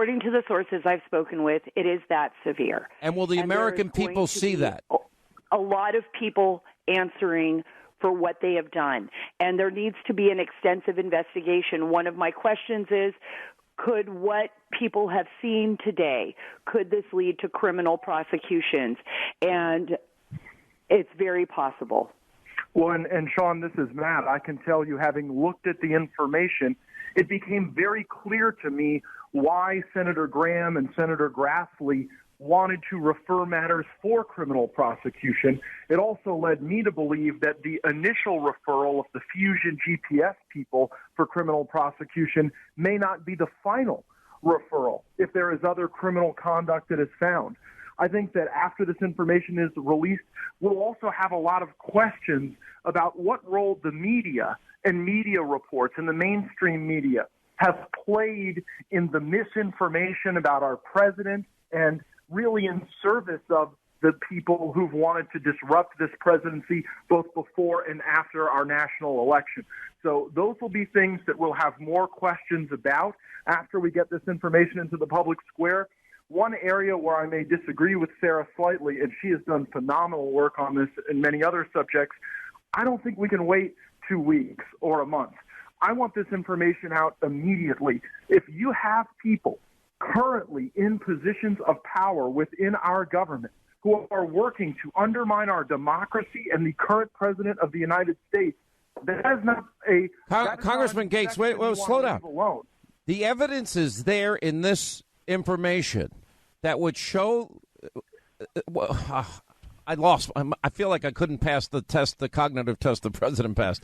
according to the sources I've spoken with, it is that severe. And will the American people see that? A lot of people answering for what they have done. And there needs to be an extensive investigation. One of my questions is, could what people have seen today, could this lead to criminal prosecutions? And it's very possible. Well, and Sean, this is Matt. I can tell you, having looked at the information, it became very clear to me why Senator Graham and Senator Grassley wanted to refer matters for criminal prosecution. It also led me to believe that the initial referral of the Fusion GPS people for criminal prosecution may not be the final referral if there is other criminal conduct that is found. I think that after this information is released, we'll also have a lot of questions about what role the media and media reports and the mainstream media have played in the misinformation about our president and really in service of the people who've wanted to disrupt this presidency both before and after our national election. So those will be things that we'll have more questions about after we get this information into the public square. One area where I may disagree with Sarah slightly, and she has done phenomenal work on this and many other subjects, I don't think we can wait 2 weeks or a month. I want this information out immediately. If you have people currently in positions of power within our government who are working to undermine our democracy and the current president of the United States, that is not a... Congressman Gates, wait, slow down. Alone. The evidence is there in this information that would show... I feel like I couldn't pass the test, the cognitive test the president passed.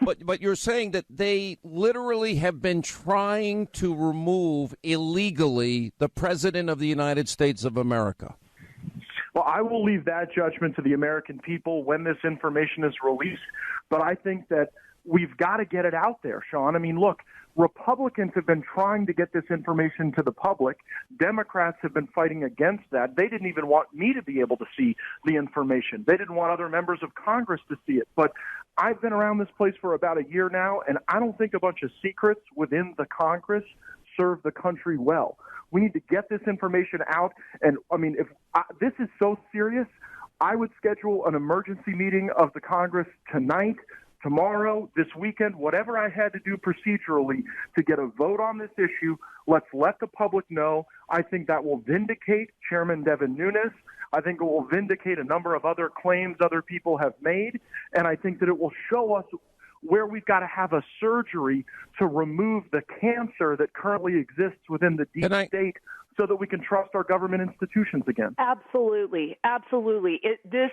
But you're saying that they literally have been trying to remove illegally the president of the United States of America. Well, I will leave that judgment to the American people when this information is released. But I think that we've got to get it out there, Sean. I mean, look, Republicans have been trying to get this information to the public. Democrats have been fighting against that. They didn't even want me to be able to see the information. They didn't want other members of Congress to see it. But I've been around this place for about a year now, and I don't think a bunch of secrets within the Congress serve the country well. We need to get this information out. And, I mean, if this is so serious, I would schedule an emergency meeting of the Congress tonight, tomorrow, this weekend, whatever I had to do procedurally to get a vote on this issue. Let's let the public know. I think that will vindicate Chairman Devin Nunes. I think it will vindicate a number of other claims other people have made. And I think that it will show us where we've got to have a surgery to remove the cancer that currently exists within the deep state so that we can trust our government institutions again. Absolutely. Absolutely. This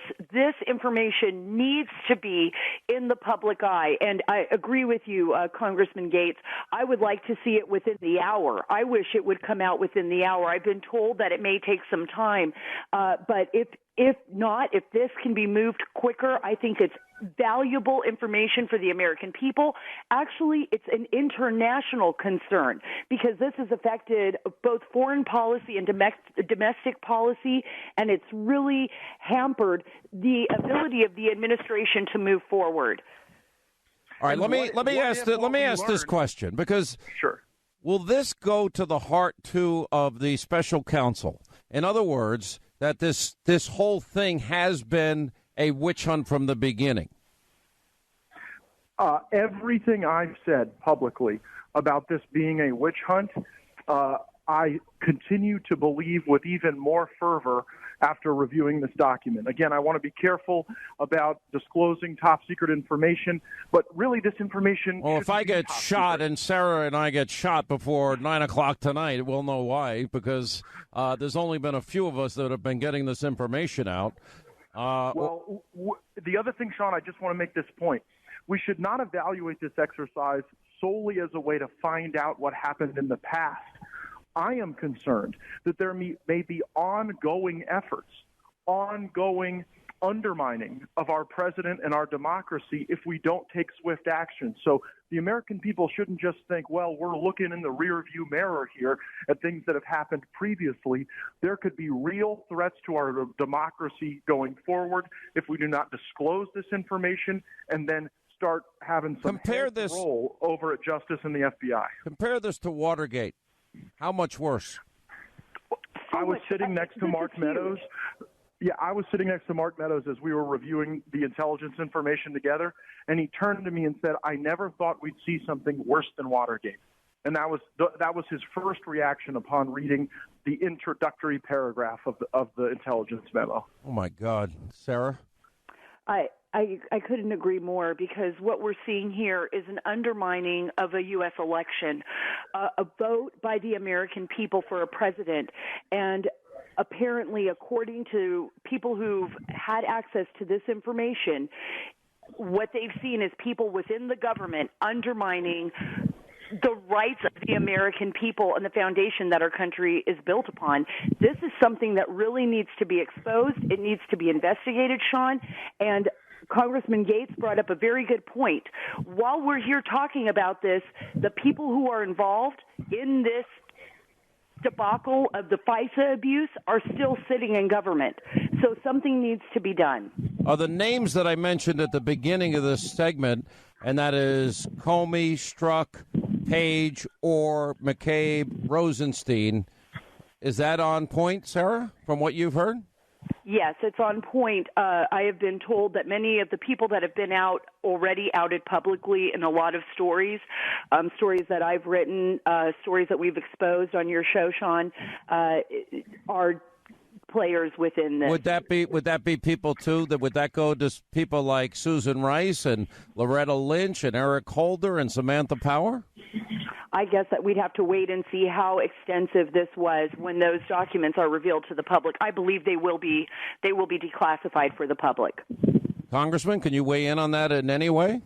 information needs to be in the public eye. And I agree with you, Congressman Gates. I would like to see it within the hour. I wish it would come out within the hour. I've been told that it may take some time. But if not, if this can be moved quicker, I think it's valuable information for the American people. Actually, it's an international concern because this has affected both foreign policy and domestic policy, and it's really hampered the ability of the administration to move forward. All right, let me ask this question because sure. Will this go to the heart too of the special counsel? In other words, that this whole thing has been a witch hunt from the beginning? Everything I've said publicly about this being a witch hunt, I continue to believe with even more fervor after reviewing this document. Again, I want to be careful about disclosing top secret information, but really this information... Well, if I get shot secret. And Sarah and I get shot before 9 o'clock tonight, we'll know why, because there's only been a few of us that have been getting this information out. The other thing, Sean, I just want to make this point. We should not evaluate this exercise solely as a way to find out what happened in the past. I am concerned that there may be ongoing efforts, ongoing undermining of our president and our democracy if we don't take swift action. So the American people shouldn't just think, well, we're looking in the rearview mirror here at things that have happened previously. There could be real threats to our democracy going forward if we do not disclose this information and then start having some role over at Justice and the FBI. Compare this to Watergate. How much worse? I was sitting next to Mark Meadows. Yeah, I was sitting next to Mark Meadows as we were reviewing the intelligence information together, and he turned to me and said, "I never thought we'd see something worse than Watergate." And that was his first reaction upon reading the introductory paragraph of the intelligence memo. Oh my God, Sarah. I couldn't agree more, because what we're seeing here is an undermining of a U.S. election, a vote by the American people for a president. And apparently, according to people who've had access to this information, what they've seen is people within the government undermining the rights of the American people and the foundation that our country is built upon. This is something that really needs to be exposed. It needs to be investigated, Sean. And Congressman Gates brought up a very good point. While we're here talking about this, the people who are involved in this debacle of the FISA abuse are still sitting in government. So something needs to be done. Are the names that I mentioned at the beginning of this segment, and that is Comey, Strzok, Page, or McCabe, Rosenstein, is that on point, Sarah, from what you've heard? Yes, it's on point. I have been told that many of the people that have been out already outed publicly in a lot of stories, stories that I've written, stories that we've exposed on your show, Sean, are players within this. Would that be people too? Would that go to people like Susan Rice and Loretta Lynch and Eric Holder and Samantha Power? I guess that we'd have to wait and see how extensive this was when those documents are revealed to the public. I believe they will be declassified for the public. Congressman, can you weigh in on that in any way?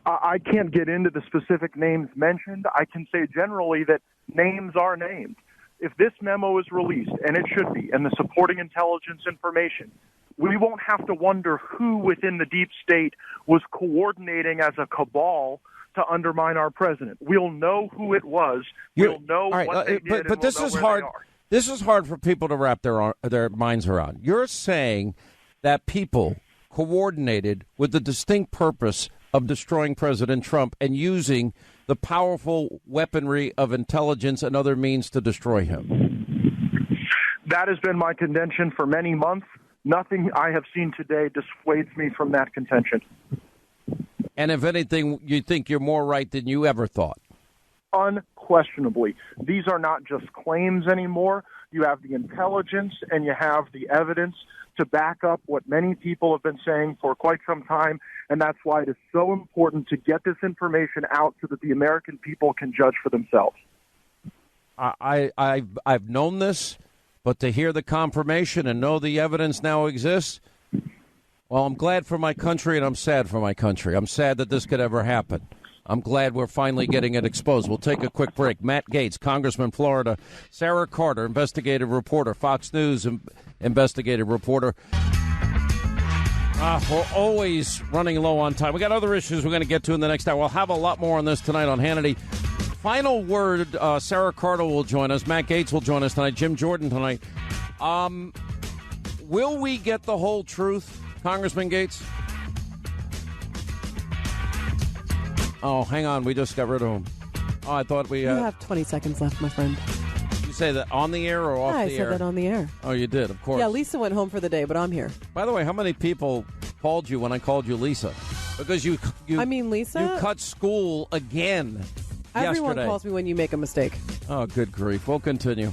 I can't get into the specific names mentioned. I can say generally that names are named. If this memo is released, and it should be, and the supporting intelligence information, we won't have to wonder who within the deep state was coordinating as a cabal to undermine our president. We'll know who it was. We'll know what they did. But this is hard. This is hard for people to wrap their minds around. You're saying that people coordinated with the distinct purpose of destroying President Trump and using the powerful weaponry of intelligence and other means to destroy him. That has been my contention for many months. Nothing I have seen today dissuades me from that contention. And if anything, you think you're more right than you ever thought? Unquestionably. These are not just claims anymore. You have the intelligence and you have the evidence to back up what many people have been saying for quite some time, and that's why it is so important to get this information out so that the American people can judge for themselves. I've known this, but to hear the confirmation and know the evidence now exists, well, I'm glad for my country and I'm sad for my country. I'm sad that this could ever happen. I'm glad we're finally getting it exposed. We'll take a quick break. Matt Gaetz, Congressman, Florida. Sarah Carter, investigative reporter, Fox News investigative reporter. We're always running low on time. We got other issues we're going to get to in the next hour. We'll have a lot more on this tonight on Hannity. Final word, Sarah Carter will join us. Matt Gaetz will join us tonight. Jim Jordan tonight. Will we get the whole truth, Congressman Gaetz? Oh, hang on. We just got rid of him. Oh, I thought we... You have 20 seconds left, my friend. You say that on the air or off the air? I said that on the air. Oh, you did, of course. Yeah, Lisa went home for the day, but I'm here. By the way, how many people called you when I called you Lisa? Because you I mean, Lisa? You cut school again Everyone yesterday. calls me when you make a mistake. Oh, good grief. We'll continue.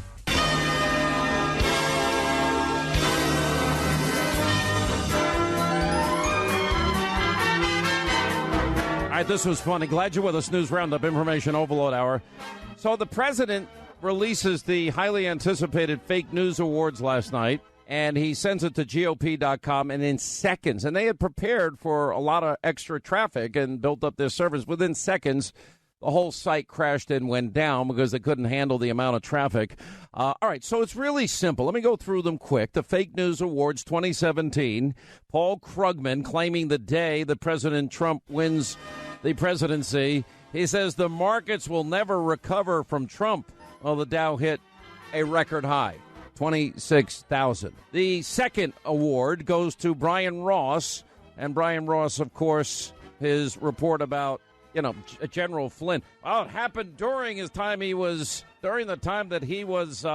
All right, this was funny. Glad you're with us. News Roundup, Information Overload Hour. So the president releases the highly anticipated fake news awards last night, and he sends it to GOP.com, and in seconds, and they had prepared for a lot of extra traffic and built up their servers. Within seconds, the whole site crashed and went down because they couldn't handle the amount of traffic. All right, so it's really simple. Let me go through them quick. The Fake News Awards 2017, Paul Krugman claiming the day that President Trump wins the presidency. He says the markets will never recover from Trump. Well, the Dow hit a record high, 26,000. The second award goes to Brian Ross. And Brian Ross, of course, his report about General Flynn. Oh, it happened during the time that he was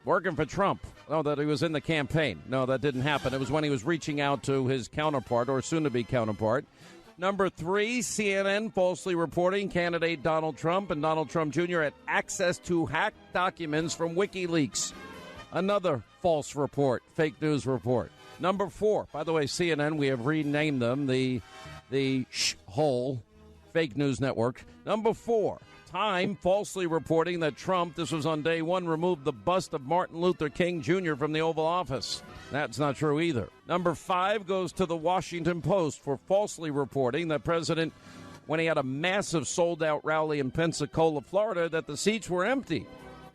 working for Trump. No, that he was in the campaign. No, that didn't happen. It was when he was reaching out to his counterpart or soon-to-be counterpart. Number 3, CNN falsely reporting candidate Donald Trump and Donald Trump Jr. had access to hacked documents from WikiLeaks. Another false report, fake news report. Number 4, by the way, CNN, we have renamed them the whole fake news network. Number 4, Time falsely reporting that Trump, this was on day 1, removed the bust of Martin Luther King Jr. from the Oval Office. That's not true either. Number 5 goes to the Washington Post for falsely reporting that President, when he had a massive sold-out rally in Pensacola, Florida, that the seats were empty.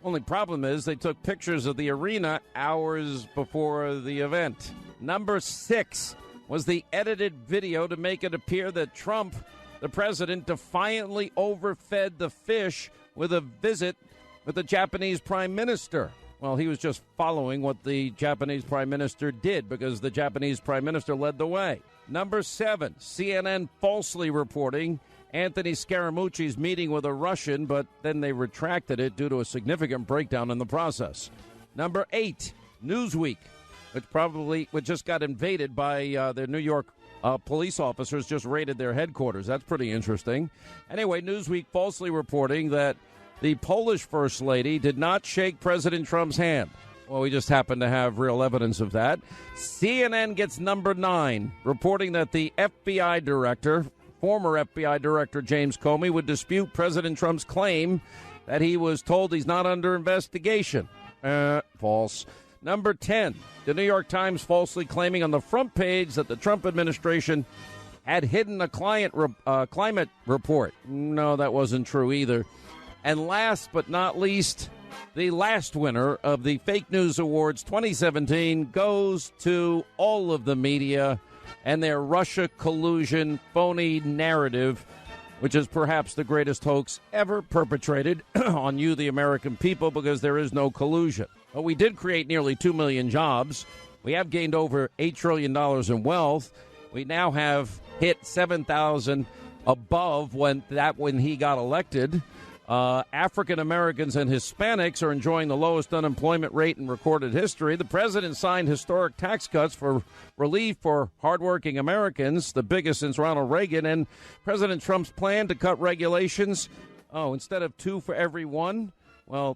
Only problem is they took pictures of the arena hours before the event. Number 6 was the edited video to make it appear that Trump, the president, defiantly overfed the fish with a visit with the Japanese prime minister. Well, he was just following what the Japanese prime minister did because the Japanese prime minister led the way. Number 7, CNN falsely reporting Anthony Scaramucci's meeting with a Russian, but then they retracted it due to a significant breakdown in the process. Number 8, Newsweek, which just got invaded by their New York police officers, just raided their headquarters. That's pretty interesting. Anyway, Newsweek falsely reporting that the Polish First Lady did not shake President Trump's hand. Well, we just happen to have real evidence of that. CNN gets number 9, reporting that the FBI director, former FBI director James Comey, would dispute President Trump's claim that he was told he's not under investigation. False. Number 10, the New York Times falsely claiming on the front page that the Trump administration had hidden a climate report. No, that wasn't true either. And last but not least, the last winner of the Fake News Awards 2017 goes to all of the media and their Russia collusion phony narrative, which is perhaps the greatest hoax ever perpetrated on you, the American people, because there is no collusion. But we did create nearly 2 million jobs. We have gained over $8 trillion in wealth. We now have hit 7,000 above when he got elected. African Americans and Hispanics are enjoying the lowest unemployment rate in recorded history. The president signed historic tax cuts for relief for hardworking Americans, the biggest since Ronald Reagan. And President Trump's plan to cut regulations, instead of 2 for every 1,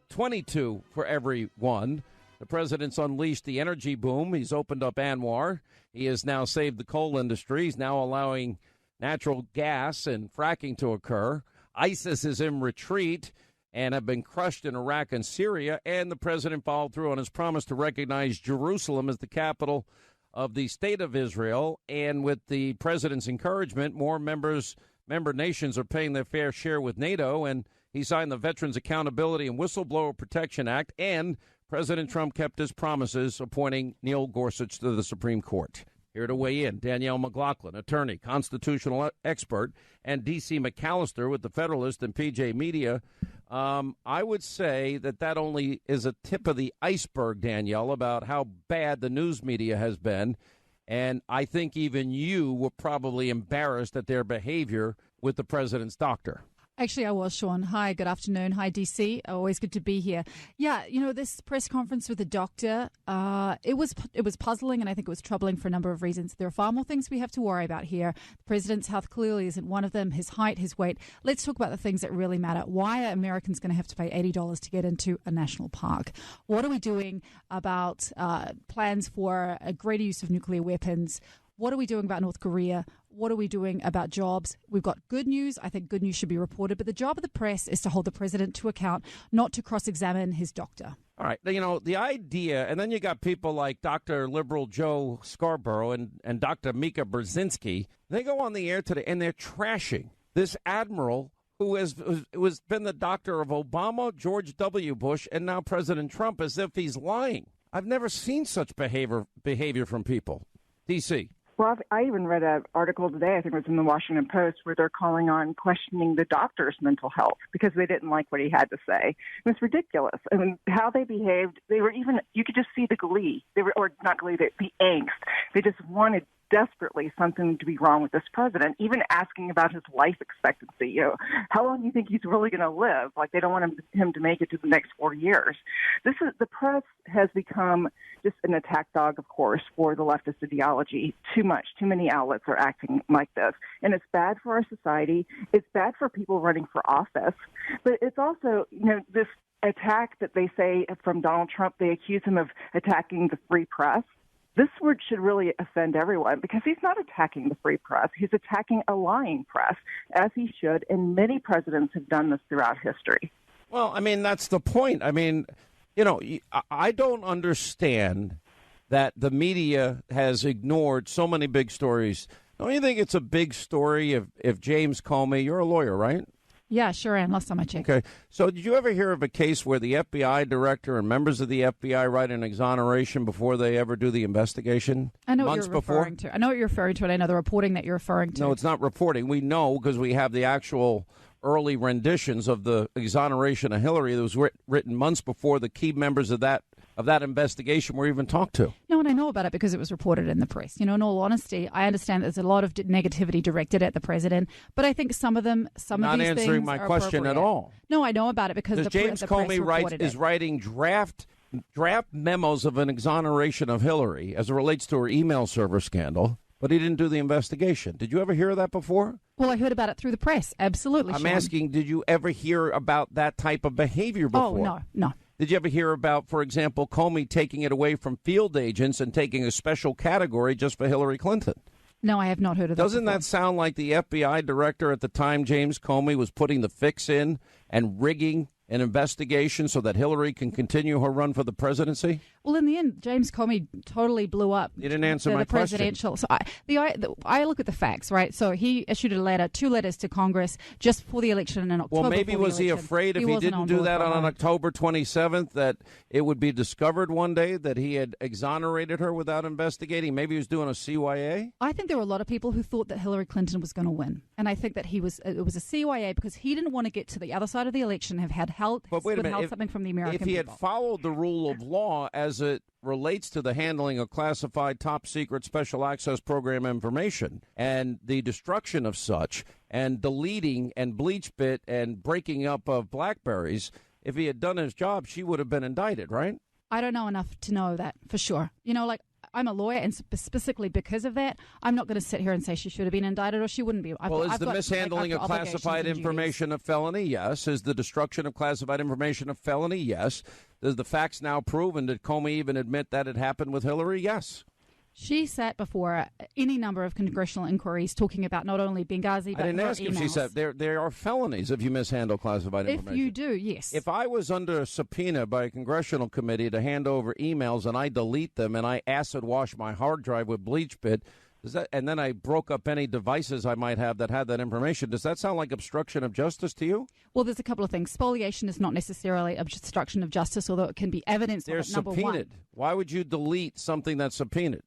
22 for every 1. The president's unleashed the energy boom. He's opened up Anwar. He has now saved the coal industry. He's now allowing natural gas and fracking to occur. ISIS is in retreat and have been crushed in Iraq and Syria, and the president followed through on his promise to recognize Jerusalem as the capital of the state of Israel. And with the president's encouragement, more member nations are paying their fair share with NATO, and he signed the Veterans Accountability and Whistleblower Protection Act, and President Trump kept his promises, appointing Neil Gorsuch to the Supreme Court. Here to weigh in, Danielle McLaughlin, attorney, constitutional expert, and D.C. McAllister with the Federalist and PJ Media. I would say that only is a tip of the iceberg, Danielle, about how bad the news media has been. And I think even you were probably embarrassed at their behavior with the president's doctor. Actually, I was, Sean. Hi, good afternoon. Hi, DC. Always good to be here. Yeah, this press conference with the doctor, it was puzzling, and I think it was troubling for a number of reasons. There are far more things we have to worry about here. The president's health clearly isn't one of them. His height, his weight. Let's talk about the things that really matter. Why are Americans going to have to pay $80 to get into a national park? What are we doing about plans for a greater use of nuclear weapons? What are we doing about North Korea? What are we doing about jobs? We've got good news. I think good news should be reported. But the job of the press is to hold the president to account, not to cross-examine his doctor. All right. The idea, and then you got people like Dr. Liberal Joe Scarborough and Dr. Mika Brzezinski. They go on the air today, and they're trashing this admiral who has been the doctor of Obama, George W. Bush, and now President Trump, as if he's lying. I've never seen such behavior from people. D.C. Well, I even read an article today, I think it was in the Washington Post, where they're calling on questioning the doctor's mental health because they didn't like what he had to say. It was ridiculous. I mean, how they behaved, you could just see the glee. They were, or not glee, the angst. They just wanted desperately something to be wrong with this president, even asking about his life expectancy. How long do you think he's really going to live? Like, they don't want him to make it to the next 4 years. The press has become just an attack dog, of course, for the leftist ideology. Too many outlets are acting like this. And it's bad for our society. It's bad for people running for office. But it's also, this attack that they say from Donald Trump, they accuse him of attacking the free press. This word should really offend everyone because he's not attacking the free press. He's attacking a lying press, as he should, and many presidents have done this throughout history. Well, I mean, that's the point. I mean, I don't understand that the media has ignored so many big stories. Don't you think it's a big story if James Comey, you're a lawyer, right? Yeah, sure am. Last time I checked. Okay. So did you ever hear of a case where the FBI director and members of the FBI write an exoneration before they ever do the investigation? I know months what you're referring to. I know what you're referring to, and I know the reporting that you're referring to. No, it's not reporting. We know because we have the actual early renditions of the exoneration of Hillary that was written months before the key members of that investigation were even talked to. No, and I know about it because it was reported in the press. In all honesty, I understand there's a lot of negativity directed at the president, but I think some of these things not answering my question at all. No, I know about it because James Comey is writing draft memos of an exoneration of Hillary as it relates to her email server scandal, but he didn't do the investigation. Did you ever hear of that before? Well, I heard about it through the press. Absolutely, I'm Sean. asking, did you ever hear about that type of behavior before? Oh, no. Did you ever hear about, for example, Comey taking it away from field agents and taking a special category just for Hillary Clinton? No, I have not heard of that. Doesn't that sound like the FBI director at the time, James Comey, was putting the fix in and rigging an investigation so that Hillary can continue her run for the presidency? Well, in the end, James Comey totally blew up. You didn't answer my presidential. So I look at the facts, right? So he issued two letters to Congress just for the election in October. Well, maybe was he afraid if he didn't do that on October 27th that it would be discovered one day that he had exonerated her without investigating? Maybe he was doing a CYA? I think there were a lot of people who thought that Hillary Clinton was going to win. And I think that it was a CYA because he didn't want to get to the other side of the election and have withheld something from the American people. If he had followed the rule of law as it relates to the handling of classified top secret special access program information and the destruction of such and deleting and bleach bit and breaking up of BlackBerries, if he had done his job, she would have been indicted, right? I don't know enough to know that for sure. I'm a lawyer, and specifically because of that, I'm not going to sit here and say she should have been indicted or she wouldn't be. Is the mishandling of classified information a felony? Yes. Is the destruction of classified information a felony? Yes. Does the facts now prove, and did Comey even admit that it happened with Hillary? Yes. She sat before any number of congressional inquiries talking about not only Benghazi, but I didn't ask if she said there are felonies if you mishandle classified information. If you do, yes. If I was under a subpoena by a congressional committee to hand over emails and I delete them and I acid wash my hard drive with bleach bit, and then I broke up any devices I might have that had that information, does that sound like obstruction of justice to you? Well, there's a couple of things. Spoliation is not necessarily obstruction of justice, although it can be evidence of it, number subpoenaed. One. Why would you delete something that's subpoenaed?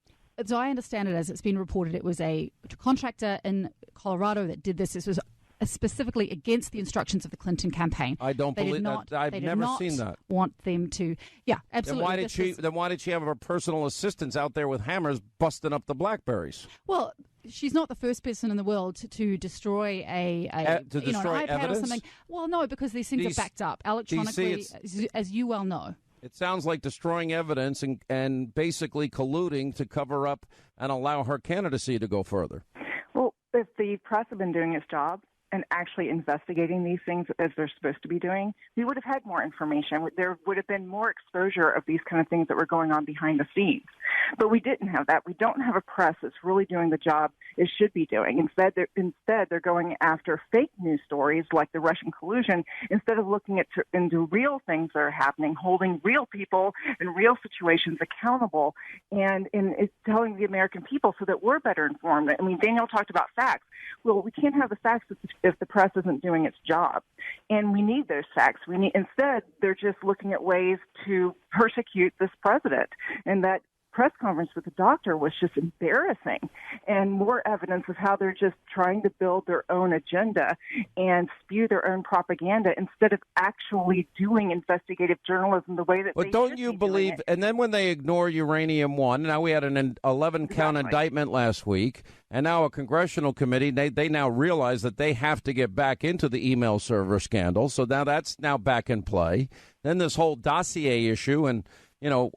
So I understand it as it's been reported, it was a contractor in Colorado that did this. This was specifically against the instructions of the Clinton campaign. I don't believe that. I've never seen that. Want them to? Yeah, absolutely. Then why did she have her personal assistants out there with hammers busting up the BlackBerries? Well, she's not the first person in the world to destroy an iPad evidence? or something. Well, no, because these things are backed up electronically, as you well know. It sounds like destroying evidence and basically colluding to cover up and allow her candidacy to go further. Well, if the press had been doing its job and actually investigating these things as they're supposed to be doing, we would have had more information. There would have been more exposure of these kind of things that were going on behind the scenes. But we didn't have that. We don't have a press that's really doing the job it should be doing. Instead, they're going after fake news stories like the Russian collusion instead of looking into real things that are happening, holding real people and real situations accountable, and it's telling the American people so that we're better informed. I mean, Daniel talked about facts. Well, we can't have the facts if the press isn't doing its job, and we need those facts. Instead, they're just looking at ways to persecute this president, and that press conference with the doctor was just embarrassing, and more evidence of how they're just trying to build their own agenda and spew their own propaganda instead of actually doing investigative journalism the way that but they don't should you be believe, doing it. and then when they ignore Uranium One, now we had an 11-count indictment last week, and now a congressional committee, they now realize that they have to get back into the email server scandal, so now that's now back in play. Then this whole dossier issue, and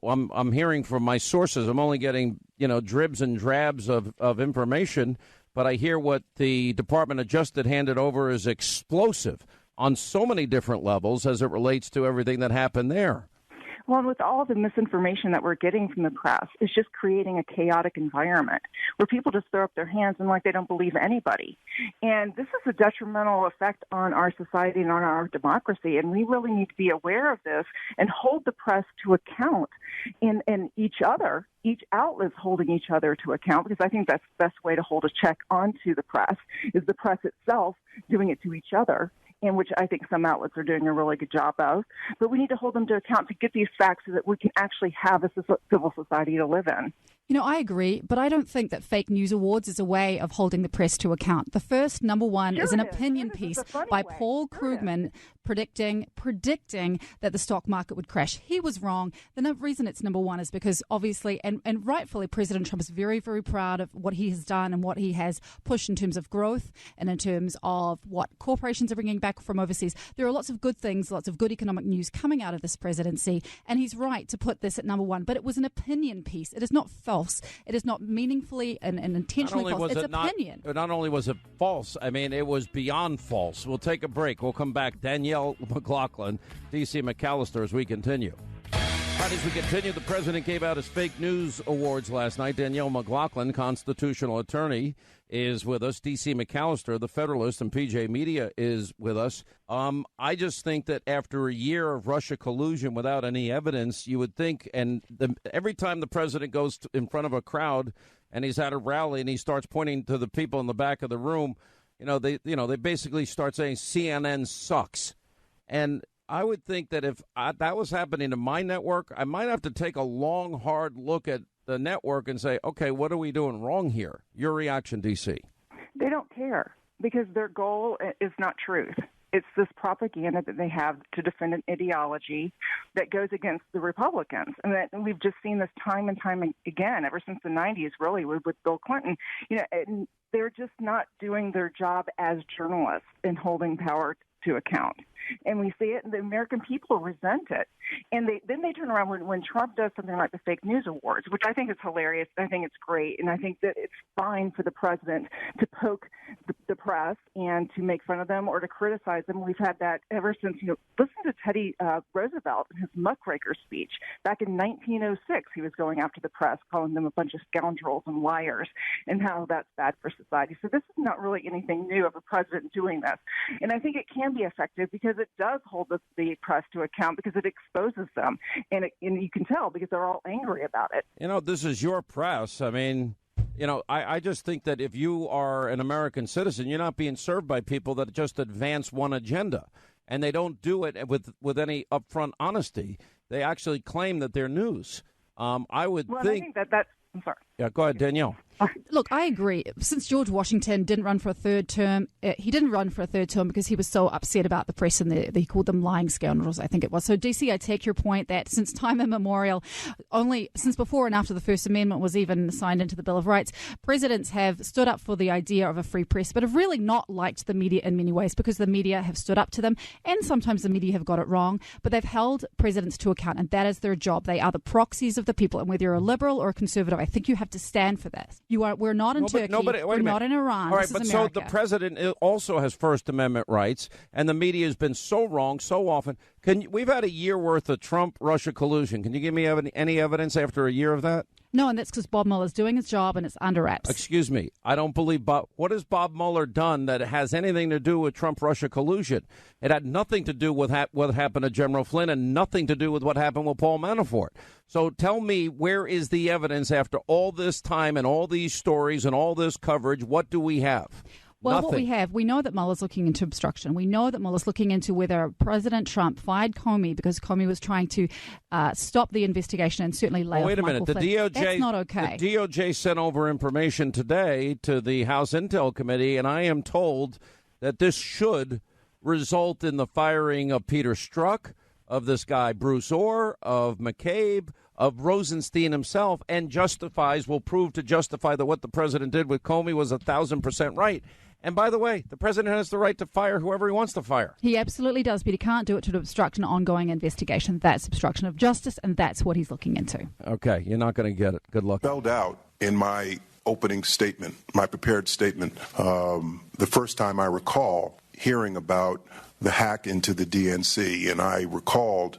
I'm hearing from my sources, I'm only getting dribs and drabs of information, but I hear what the Department of Justice handed over is explosive on so many different levels as it relates to everything that happened there. Well, and with all the misinformation that we're getting from the press, it's just creating a chaotic environment where people just throw up their hands and like they don't believe anybody. And this is a detrimental effect on our society and on our democracy. And we really need to be aware of this and hold the press to account and each other. Each outlet is holding each other to account, because I think that's the best way to hold a check onto the press, is the press itself doing it to each other, in which I think some outlets are doing a really good job of. But we need to hold them to account to get these facts so that we can actually have a civil society to live in. I agree, but I don't think that fake news awards is a way of holding the press to account. The first number one is an opinion piece by Paul Krugman predicting that the stock market would crash. He was wrong. The reason it's number one is because obviously, and rightfully, President Trump is very, very proud of what he has done and what he has pushed in terms of growth and in terms of what corporations are bringing back from overseas. There are lots of good things, lots of good economic news coming out of this presidency, and he's right to put this at number one. But it was an opinion piece. It is not false. It is not meaningfully and intentionally false. It's opinion. Not only was it false, I mean, it was beyond false. We'll take a break. We'll come back. Danielle McLaughlin, D.C. McAllister, as we continue. Right, as we continue, the president gave out his fake news awards last night. Danielle McLaughlin, constitutional attorney, is with us. D.C. McAllister, the Federalist, and PJ Media is with us. I just think that after a year of Russia collusion without any evidence, you would think, and every time the president goes in front of a crowd and he's at a rally and he starts pointing to the people in the back of the room, they basically start saying CNN sucks. And I would think that if that was happening to my network, I might have to take a long, hard look at the network and say, okay, what are we doing wrong here? Your reaction, D.C. They don't care, because their goal is not truth. It's this propaganda that they have to defend an ideology that goes against the Republicans. And we've just seen this time and time again, ever since the 90s, really, with Bill Clinton. And they're just not doing their job as journalists in holding power to account. And we see it, and the American people resent it. And then they turn around when Trump does something like the fake news awards, which I think is hilarious. I think it's great. And I think that it's fine for the president to poke the press and to make fun of them or to criticize them. We've had that ever since, listen to Teddy Roosevelt in his muckraker speech. Back in 1906, he was going after the press, calling them a bunch of scoundrels and liars, and how that's bad for society. So this is not really anything new of a president doing this. And I think it can be effective because it does hold the press to account, because it exposes them. And you can tell because they're all angry about it. This is your press. I mean, I just think that if you are an American citizen, you're not being served by people that just advance one agenda. And they don't do it with any upfront honesty. They actually claim that they're news. I think that's... I'm sorry. Yeah, go ahead, Danielle. Look, I agree. Since George Washington didn't run for a third term, he didn't run for a third term because he was so upset about the press, and he called them lying scoundrels, I think it was. So, DC, I take your point that since time immemorial, since before and after the First Amendment was even signed into the Bill of Rights, presidents have stood up for the idea of a free press, but have really not liked the media in many ways, because the media have stood up to them, and sometimes the media have got it wrong, but they've held presidents to account, and that is their job. They are the proxies of the people, and whether you're a liberal or a conservative, I think you have to stand for that. We're not in Turkey. We're not in Iran. All right, but so the president also has First Amendment rights, and the media has been so wrong so often. We've had a year worth of Trump-Russia collusion. Can you give me any evidence after a year of that? No, and that's because Bob Mueller's doing his job, and it's under wraps. Excuse me. I don't believe Bob. What has Bob Mueller done that has anything to do with Trump-Russia collusion? It had nothing to do with what happened to General Flynn, and nothing to do with what happened with Paul Manafort. So tell me, where is the evidence after all this time and all these stories and all this coverage? What do we have? Well, Nothing. what we know that Mueller's looking into obstruction. We know that Mueller's looking into whether President Trump fired Comey because Comey was trying to stop the investigation and certainly lay off Wait a Michael minute. The Flynn. DOJ, That's not okay. The DOJ sent over information today to the House Intel Committee, and I am told that this should result in the firing of Peter Strzok, of this guy Bruce Orr, of McCabe, of Rosenstein himself, and will prove to justify that what the president did with Comey was 1,000% right. And by the way, the president has the right to fire whoever he wants to fire. He absolutely does, but he can't do it to obstruct an ongoing investigation. That's obstruction of justice, and that's what he's looking into. Okay, you're not going to get it. Good luck. Spelled out in my opening statement, my prepared statement, the first time I recall hearing about the hack into the DNC, and I recalled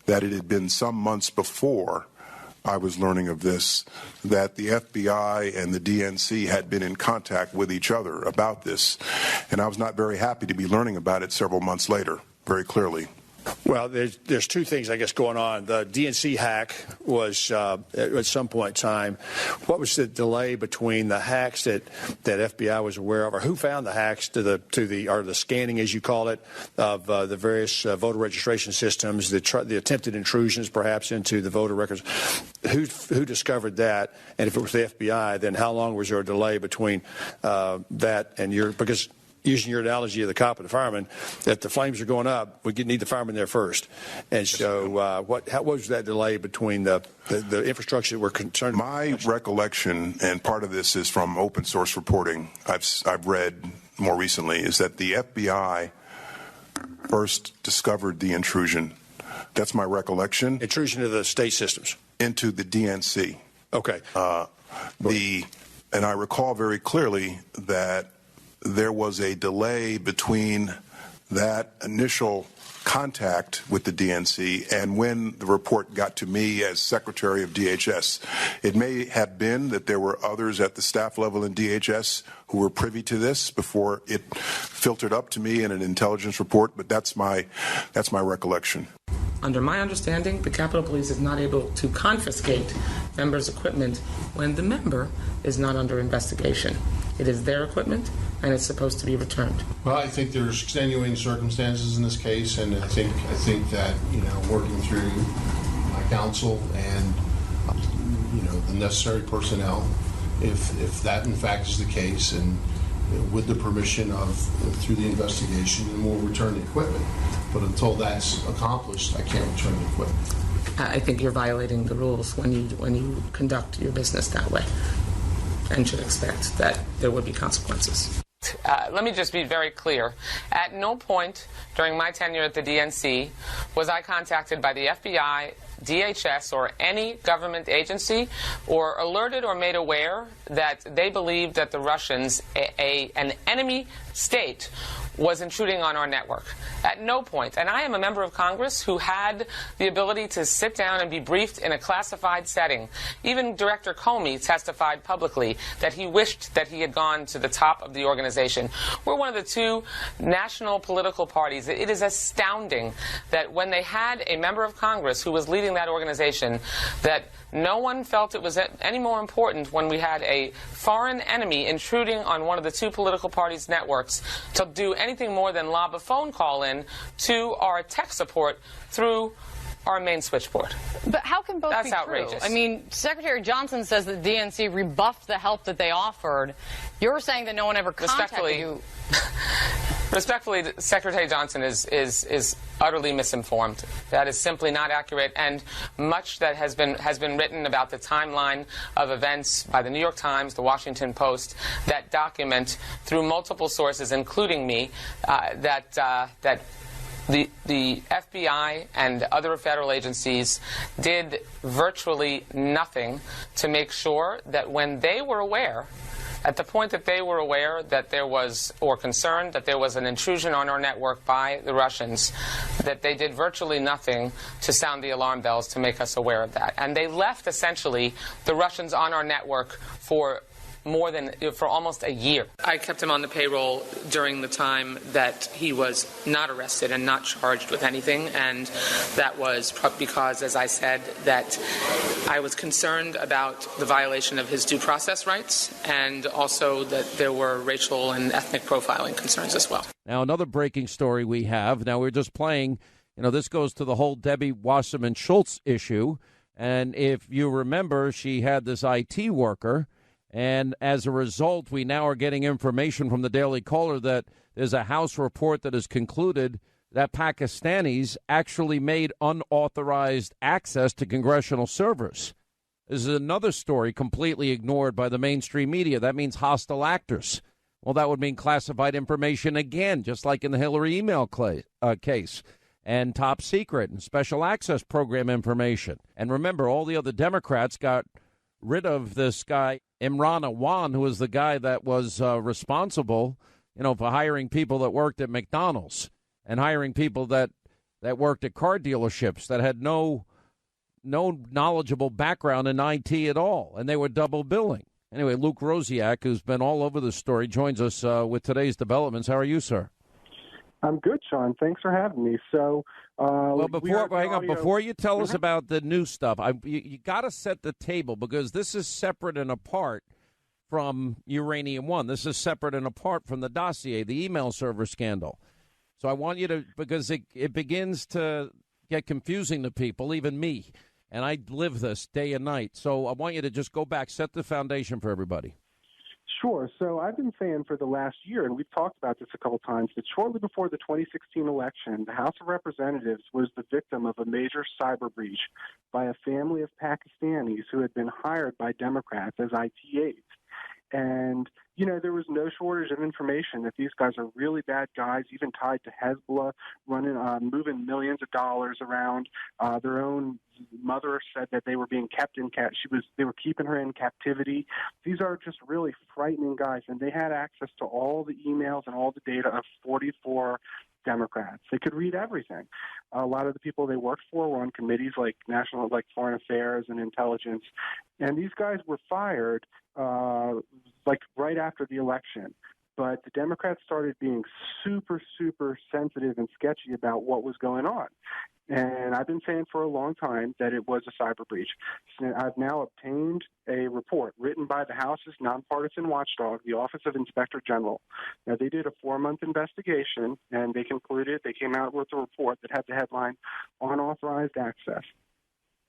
that it had been some months before I was learning of this, that the FBI and the DNC had been in contact with each other about this, and I was not very happy to be learning about it several months later, very clearly. Well, there's two things, I guess, going on. The DNC hack was at some point in time. What was the delay between the hacks that FBI was aware of, or who found the hacks to the scanning, as you call it, of the various voter registration systems, the attempted intrusions, perhaps, into the voter records? Who discovered that? And if it was the FBI, then how long was there a delay between that and because using your analogy of the cop and the fireman, if the flames are going up, we need the fireman there first. And so what was that delay between the infrastructure that we're concerned about? My recollection, and part of this is from open source reporting I've read more recently, is that the FBI first discovered the intrusion. That's my recollection. Intrusion into the state systems. Into the DNC. Okay. And I recall very clearly that there was a delay between that initial contact with the DNC and when the report got to me as Secretary of DHS. It may have been that there were others at the staff level in DHS who were privy to this before it filtered up to me in an intelligence report, but that's my recollection. Under my understanding, the Capitol Police is not able to confiscate members' equipment when the member is not under investigation. It is their equipment, and it's supposed to be returned. Well, I think there's extenuating circumstances in this case, and I think that, working through my counsel and, the necessary personnel, if that in fact is the case, and with the permission through the investigation, then we'll return the equipment. But until that's accomplished, I can't return the equipment. I think you're violating the rules when you conduct your business that way, and should expect that there would be consequences. Let me just be very clear. At no point during my tenure at the DNC was I contacted by the FBI, DHS, or any government agency, or alerted or made aware that they believed that the Russians, an enemy state, was intruding on our network. At no point. And I am a member of Congress who had the ability to sit down and be briefed in a classified setting. Even Director Comey testified publicly that he wished that he had gone to the top of the organization. We're one of the two national political parties. It is astounding that when they had a member of Congress who was leading that organization, that no one felt it was any more important when we had a foreign enemy intruding on one of the two political parties' networks to do anything more than lob a phone call in to our tech support through our main switchboard. But how can both That's be outrageous. true? I mean, Secretary Johnson says that DNC rebuffed the help that they offered. You're saying that no one ever contacted you. Respectfully, Secretary Johnson is utterly misinformed. That is simply not accurate, and much that has been written about the timeline of events by the New York Times, the Washington Post, that document through multiple sources, including me, that the FBI and other federal agencies did virtually nothing to make sure that when they were aware, at the point that they were aware that there was, or concerned that there was an intrusion on our network by the Russians, that they did virtually nothing to sound the alarm bells to make us aware of that. And they left, essentially, the Russians on our network for for almost a year. I kept him on the payroll during the time that he was not arrested and not charged with anything, and that was because, as I said, that I was concerned about the violation of his due process rights, and also that there were racial and ethnic profiling concerns as well. Now, another breaking story we have. Now, we're just playing, this goes to the whole Debbie Wasserman Schultz issue. And if you remember, she had this IT worker. And as a result, we now are getting information from the Daily Caller that there's a House report that has concluded that Pakistanis actually made unauthorized access to congressional servers. This is another story completely ignored by the mainstream media. That means hostile actors. Well, that would mean classified information again, just like in the Hillary email case, and top secret and special access program information. And remember, all the other Democrats got rid of this guy, Imran Awan, who was the guy that was responsible, for hiring people that worked at McDonald's and hiring people that worked at car dealerships that had no knowledgeable background in IT at all, and they were double billing. Anyway, Luke Rosiak, who's been all over the story, joins us with today's developments. How are you, sir? I'm good, Sean. Thanks for having me. So, before you tell us about the new stuff, you got to set the table, because this is separate and apart from Uranium One. This is separate and apart from the dossier, the email server scandal. So I want you to, because it begins to get confusing to people, even me. And I live this day and night. So I want you to just go back, set the foundation for everybody. Sure. So I've been saying for the last year, and we've talked about this a couple times, that shortly before the 2016 election, the House of Representatives was the victim of a major cyber breach by a family of Pakistanis who had been hired by Democrats as IT aides. And, there was no shortage of information that these guys are really bad guys, even tied to Hezbollah, moving millions of dollars around. Their own mother said that they were being kept in they were keeping her in captivity. These are just really frightening guys, and they had access to all the emails and all the data of 44 Democrats. They could read everything. A lot of the people they worked for were on committees like Foreign Affairs and Intelligence, and these guys were fired right after the election. But the Democrats started being super, super sensitive and sketchy about what was going on. And I've been saying for a long time that it was a cyber breach. So I've now obtained a report written by the House's nonpartisan watchdog, the Office of Inspector General. Now, they did a 4-month investigation, and they came out with a report that had the headline, Unauthorized Access.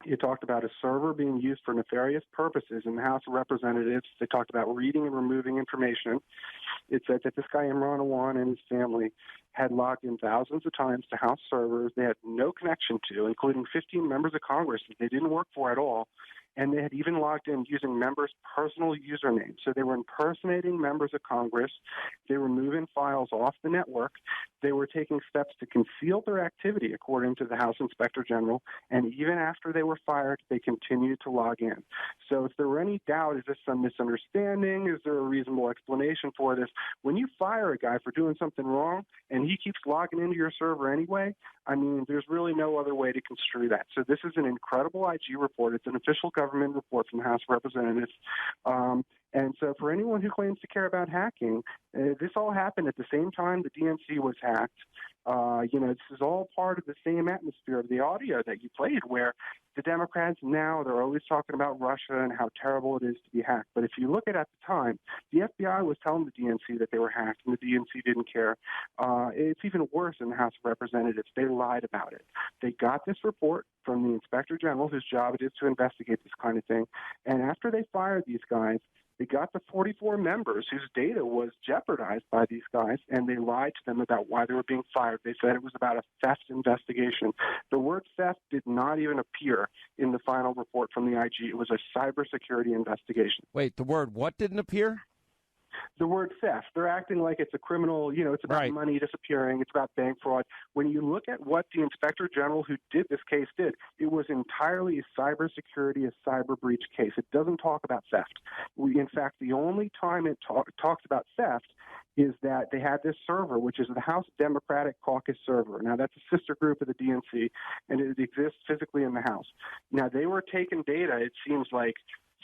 It talked about a server being used for nefarious purposes in the House of Representatives. They talked about reading and removing information. It said that this guy, Imran Awan, and his family had logged in thousands of times to House servers they had no connection to, including 15 members of Congress that they didn't work for at all. And they had even logged in using members' personal usernames. So they were impersonating members of Congress. They were moving files off the network. They were taking steps to conceal their activity, according to the House Inspector General. And even after they were fired, they continued to log in. So if there were any doubt, is this some misunderstanding? Is there a reasonable explanation for this? When you fire a guy for doing something wrong and he keeps logging into your server anyway, there's really no other way to construe that. So this is an incredible IG report. It's an official government report from the House of Representatives. And so for anyone who claims to care about hacking, this all happened at the same time the DNC was hacked. This is all part of the same atmosphere of the audio that you played, where the Democrats now, they're always talking about Russia and how terrible it is to be hacked. But if you look at the time, the FBI was telling the DNC that they were hacked, and the DNC didn't care. It's even worse in the House of Representatives. They lied about it. They got this report from the Inspector General, whose job it is to investigate this kind of thing. And after they fired these guys, they got the 44 members whose data was jeopardized by these guys, and they lied to them about why they were being fired. They said it was about a theft investigation. The word theft did not even appear in the final report from the IG. It was a cybersecurity investigation. Wait, the word what didn't appear? The word theft. They're acting like it's a criminal, it's about money disappearing, it's about bank fraud. When you look at what the Inspector General who did this case did, it was entirely a cybersecurity, a cyber breach case. It doesn't talk about theft. In fact, the only time it talks about theft is that they had this server, which is the House Democratic Caucus server. Now, that's a sister group of the DNC, and it exists physically in the House. Now, they were taking data, it seems like,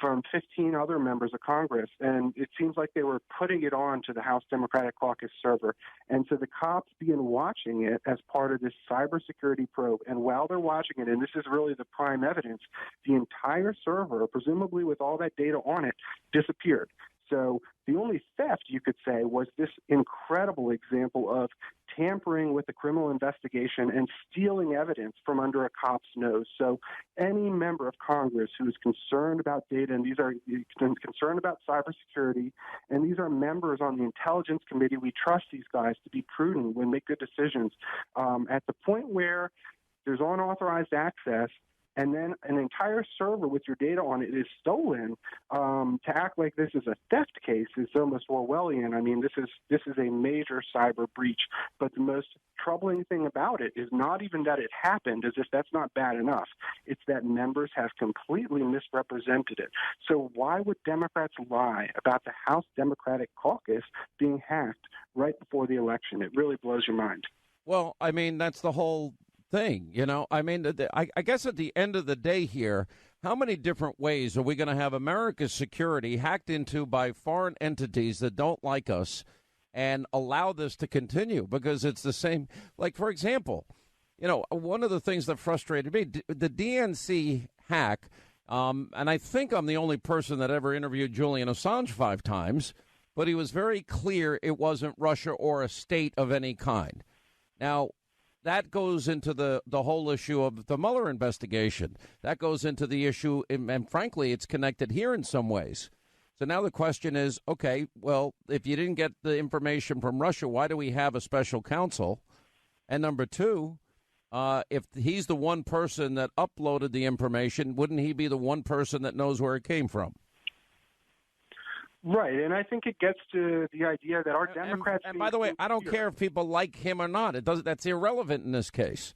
from 15 other members of Congress, and it seems like they were putting it on to the House Democratic Caucus server. And so the cops began watching it as part of this cybersecurity probe. And while they're watching it, and this is really the prime evidence, the entire server, presumably with all that data on it, disappeared. So the only theft, you could say, was this incredible example of tampering with a criminal investigation and stealing evidence from under a cop's nose. So any member of Congress who is concerned about data, and these are concerned about cybersecurity, and these are members on the Intelligence Committee, we trust these guys to be prudent when make good decisions. At the point where there's unauthorized access, and then an entire server with your data on it is stolen, to act like this is a theft case is almost Orwellian. I mean, this is a major cyber breach. But the most troubling thing about it is not even that it happened, as if that's not bad enough. It's that members have completely misrepresented it. So why would Democrats lie about the House Democratic Caucus being hacked right before the election? It really blows your mind. Well, I mean, that's the whole thing, you know. I mean, I guess at the end of the day here, how many different ways are we going to have America's security hacked into by foreign entities that don't like us and allow this to continue? Because it's the same. Like, for example, you know, one of the things that frustrated me, the DNC hack, and I think I'm the only person that ever interviewed Julian Assange 5 times, but he was very clear it wasn't Russia or a state of any kind. Now, that goes into the whole issue of the Mueller investigation. That goes into the issue, and frankly, it's connected here in some ways. So now the question is, okay, well, if you didn't get the information from Russia, why do we have a special counsel? And number two, if he's the one person that uploaded the information, wouldn't he be the one person that knows where it came from? Right, and I think it gets to the idea that our Democrats... And by the way, I don't care if people like him or not. That's irrelevant in this case.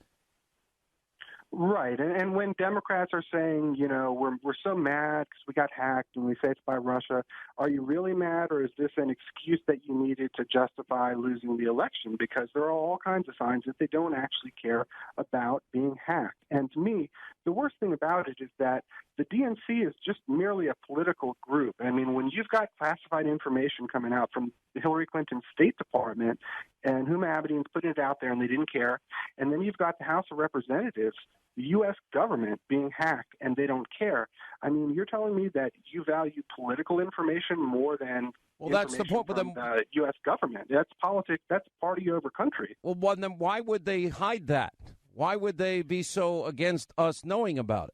Right, and when Democrats are saying, you know, we're so mad because we got hacked and we say it's by Russia, are you really mad, or is this an excuse that you needed to justify losing the election? Because there are all kinds of signs that they don't actually care about being hacked. And to me, the worst thing about it is that the DNC is just merely a political group. I mean, when you've got classified information coming out from the Hillary Clinton State Department and Huma Abedin's putting it out there and they didn't care, and then you've got the House of Representatives, the U.S. government being hacked, and they don't care. I mean, you're telling me that you value political information more than that's the point. From the U.S. government. That's politics. That's party over country. Well, then why would they hide that? Why would they be so against us knowing about it?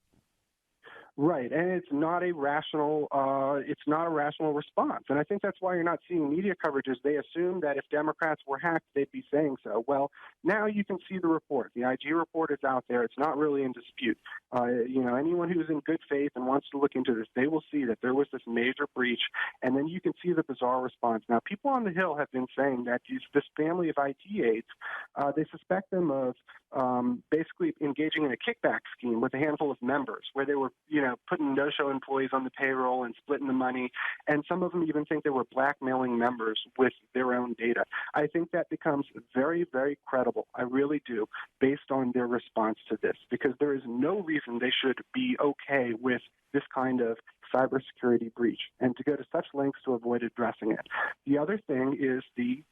Right, and it's not a rational response. And I think that's why you're not seeing media coverage. Is they assume that if Democrats were hacked, they'd be saying so. Well, now you can see the report. The IG report is out there. It's not really in dispute. You know, anyone who's in good faith and wants to look into this, they will see that there was this major breach, and then you can see the bizarre response. Now, people on the Hill have been saying that this family of IT aides, they suspect them of basically engaging in a kickback scheme with a handful of members, where they were, you know, putting no-show employees on the payroll and splitting the money, and some of them even think they were blackmailing members with their own data. I think that becomes very, very credible. I really do, based on their response to this, because there is no reason they should be okay with this kind of cybersecurity breach and to go to such lengths to avoid addressing it. The other thing is the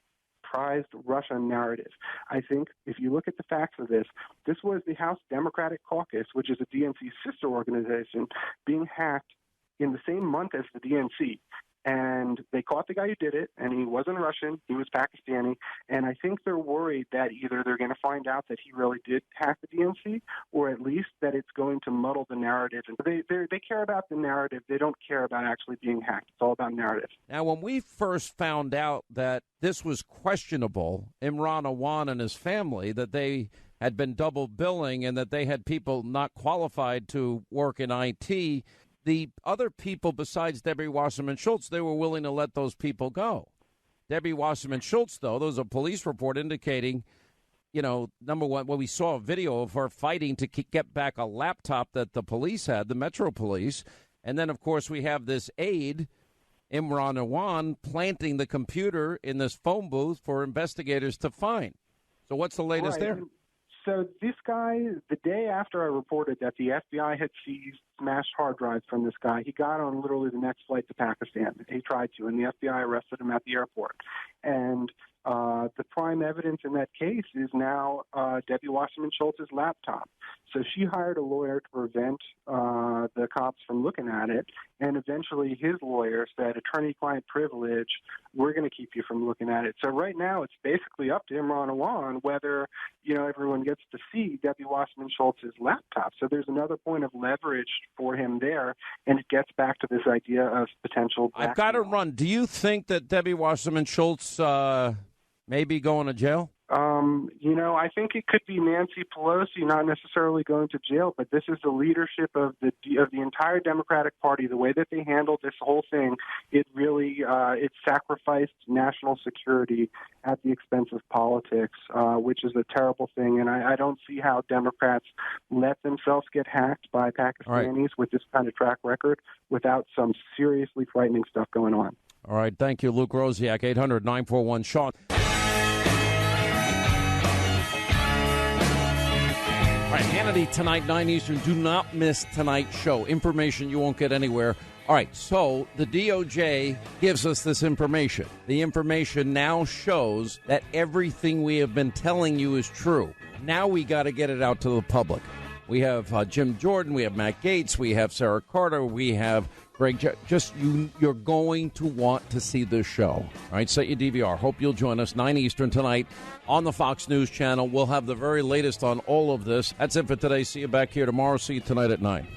prized Russia narrative. I think if you look at the facts of this, this was the House Democratic Caucus, which is a DNC sister organization, being hacked in the same month as the DNC. And they caught the guy who did it, and he wasn't Russian, he was Pakistani. And I think they're worried that either they're going to find out that he really did hack the DNC, or at least that it's going to muddle the narrative. And they care about the narrative. They don't care about actually being hacked. It's all about narrative. Now, when we first found out that this was questionable, Imran Awan and his family, that they had been double billing and that they had people not qualified to work in IT, the other people besides Debbie Wasserman Schultz, they were willing to let those people go. Debbie Wasserman Schultz, though, there was a police report indicating, you know, number one, well, we saw a video of her fighting to get back a laptop that the police had, the Metro Police. And then, of course, we have this aide, Imran Awan, planting the computer in this phone booth for investigators to find. So what's the latest there? So this guy, the day after I reported that the FBI had seized smashed hard drives from this guy, he got on literally the next flight to Pakistan. He tried to, and the FBI arrested him at the airport. And the prime evidence in that case is now Debbie Wasserman Schultz's laptop. So she hired a lawyer to prevent the cops from looking at it, and eventually his lawyer said, attorney-client privilege, we're going to keep you from looking at it. So right now it's basically up to Imran Awan whether, everyone gets to see Debbie Wasserman Schultz's laptop. So there's another point of leverage for him there, and it gets back to this idea of potential blackmail. I've got to run. Do you think that Debbie Wasserman Schultz may be going to jail? I think it could be Nancy Pelosi, not necessarily going to jail, but this is the leadership of the entire Democratic Party. The way that they handled this whole thing, it really it sacrificed national security at the expense of politics, which is a terrible thing. And I don't see how Democrats let themselves get hacked by Pakistanis with this kind of track record without some seriously frightening stuff going on. All right. Thank you, Luke Rosiak, 800-941-SEAN. All right, Hannity tonight, 9 Eastern. Do not miss tonight's show. Information you won't get anywhere. All right, so the DOJ gives us this information. The information now shows that everything we have been telling you is true. Now we got to get it out to the public. We have Jim Jordan, we have Matt Gaetz, we have Sarah Carter, we have Greg. You're going to want to see this show. All right, set your DVR. Hope you'll join us 9 Eastern tonight on the Fox News Channel. We'll have the very latest on all of this. That's it for today. See you back here tomorrow. See you tonight at 9.